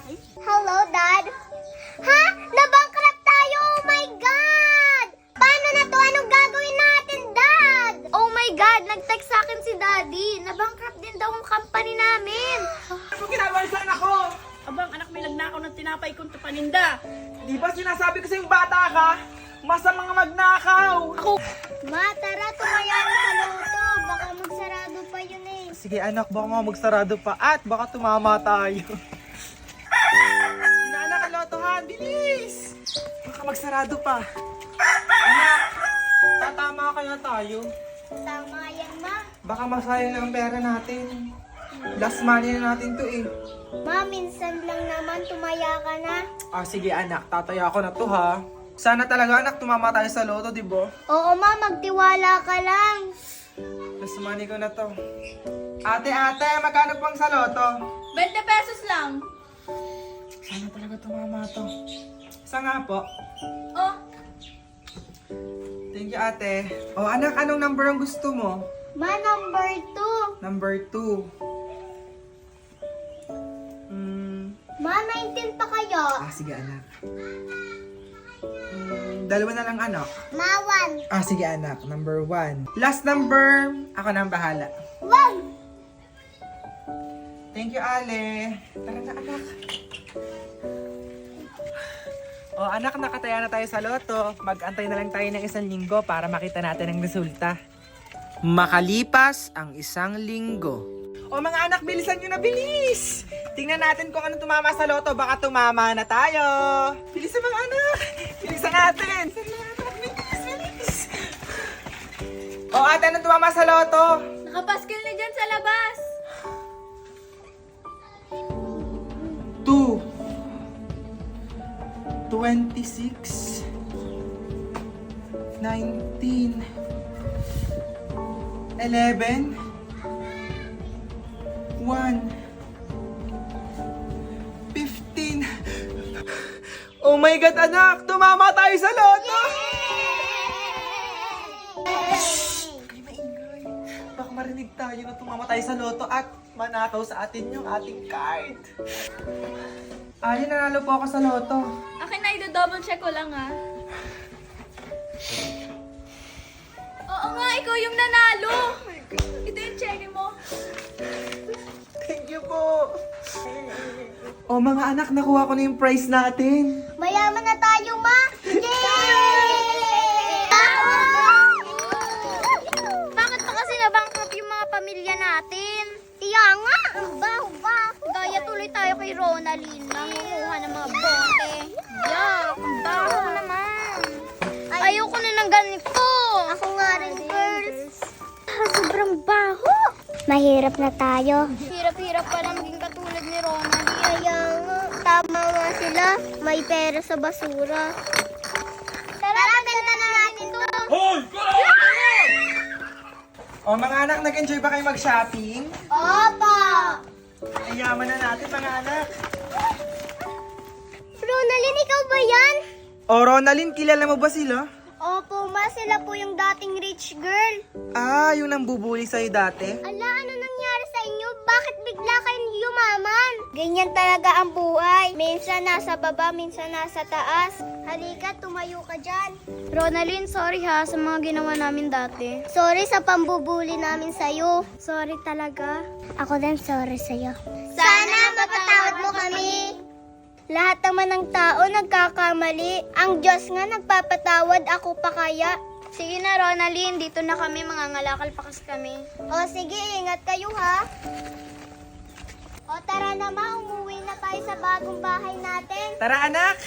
Hello, Dad. Ha? Nabankrupt tayo! Oh my God! Paano na to? Anong gagawin natin, Dad? Oh my God! Nag-text sa akin si Daddy. Nabankrupt din daw ang company namin. Ano ginagawa niyo sa anak ko? Abang anak, may nagnakaw ng tinapay kong paninda. Di ba sinasabi ko sa'yung bata ka? Masamang magnakaw! Ma, tara, tumaya na sa loto. Baka magsarado pa yun eh. Sige anak, baka mga magsarado pa at baka tumama tayo. Inaanak ang lotohan, bilis! Baka magsarado pa. Anak, tatama kaya tayo. Tama yan, Ma. Baka masayang na ang pera natin. Last money na natin to eh. Ma, minsan lang naman tumaya ka na. Sige anak, tataya ko na to ha. Sana talaga anak, tumama tayo sa loto, di ba? Oo, Ma, magtiwala ka lang. Last money ko na to. Ate, magkano pang sa loto? 20 pesos lang. Sana talaga tumama to. Isa nga po. Oh, Thank you ate. Anak, anong number ang gusto mo? Ma, number 2. Number 2. Ma, 19 pa kayo. Sige anak. Dalawa na lang anak. Ma, 1. Sige anak, number 1. Last number, ako na ang bahala. 1. Thank you Ale. Tara na anak. Anak, nakataya na tayo sa loto. Mag-antay na lang tayo ng 1 linggo para makita natin ang resulta. Makalipas ang 1 linggo. Mga anak, bilisan nyo na, bilis! Tingnan natin kung anong tumama sa loto. Baka tumama na tayo. Bilisan mga anak. Bilisan natin. Bilis. Ate, anong tumama sa loto? nakapaskil na dyan sa labas. 2, 26, 19, 11, 1, 15. Oh my God, anak! Tumama tayo sa loto! Ay, maingay. Baka marinig tayo na tumama tayo sa loto at manakaw sa atin yung ating card. Ali, nanalo po ako sa loto. Akin na, i-double check ko lang ah. Oo nga, ikaw yung nanalo. Ito yung check mo. Thank you po. Mga anak, nakuha ko na yung prize natin. Mayaman na tayo, Ma! Bakit pa kasi nabankrupt yung mga pamilya natin? Kaya nga, ang baho-baho. Gaya tuloy tayo kay Ronaldine na kumuha ng mga bote. Yuck, ang baho naman. Ayoko na ng ganito. Ako nga rin, girls. Sobrang baho. Mahirap na tayo. Hirap-hirap pala maging katulad ni Ronaldine. Kaya nga, tama nga sila. May pera sa basura. Tara, benta na natin to. Mga anak, nag-enjoy ba kayo mag-shopping? Opo! Ayaman na natin, mga anak. Ronaldine, ikaw ba yan? Ronaldine, kilala mo ba sila? Opo, Ma. Sila po yung dating rich girl. Yung nambubuli sa'yo dati? Ala, ano nangyari sa inyo? Bakit bigla kayong yumaman? Ganyan talaga ang buhay. Minsan nasa baba, minsan nasa taas. Halika, tumayo ka dyan. Ronaldine, sorry ha sa mga ginawa namin dati. Sorry sa pambubuli namin sa'yo. Sorry talaga. Ako din sorry sa'yo. Sana mapatawad mo kami. Lahat naman ng tao nagkakamali. Ang Diyos nga nagpapatawad, ako pa kaya. Sige na, Ronaldine. Dito na kami, mangangalakal pa kasi kami. O sige, ingat kayo ha. O tara na, Ma, umuwi na tayo sa bagong bahay natin. Tara, anak!